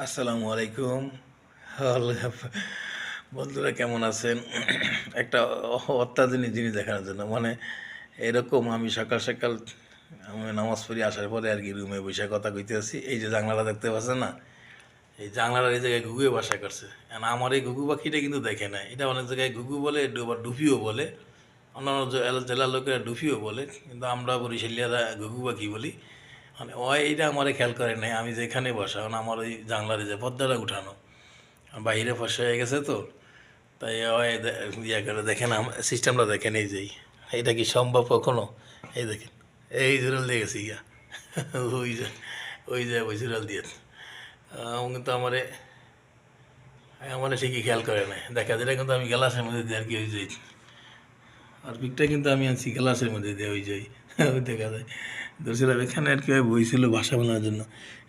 আসসালামু আলাইকুম। বন্ধুরা কেমন আছেন? একটা অত্যাধুনিক জিনিস দেখানোর জন্য মানে এরকম আমি সকাল সকাল আমি নামাজ পড়ে আসার পরে আর কি রুমে বসে কথা কইতে আছি। এই যে জানলাটা দেখতে পাচ্ছেন না, এই জানলার এই জায়গায় ঘুঘুয়ে বাসা করছে। আর আমার এই ঘুঘু পাখিটা কিন্তু দেখে না, এটা অনেক জায়গায় ঘুঘু বলে, আবার ডুফিও বলে, অন্যান্য জেলার লোকেরা ডুফিও বলে, কিন্তু আমরা বরিশালিয়ারা ঘুঘু পাখি বলি। মানে ও এইটা আমারে খেয়াল করে নাই আমি যেখানে বসা, মানে আমার ওই জানলার যে পর্দাটা উঠানো বাইরে ফসা হয়ে গেছে তো, তাই ওই ইয়ে করে দেখেন সিস্টেমটা দেখেন এই যেই, এটা কি সম্ভব কখনো? এই দেখেন, এই জুড়াল দিয়ে গেছি গিয়া, ওই যে ওই জুড়াল দিয়ে কিন্তু আমারে আমার ঠিকই খেয়াল করে নাই, দেখা যেটা কিন্তু আমি গ্লাসের মধ্যে দিয়ে আর কি ওই যাই, আর পিকটা কিন্তু আমি আনছি গ্লাসের মধ্যে দিয়ে ওই যাই, ওই দেখা যায় ধরছিলাম এখানে আর কি বইছিল ভাষা বানানোর জন্য।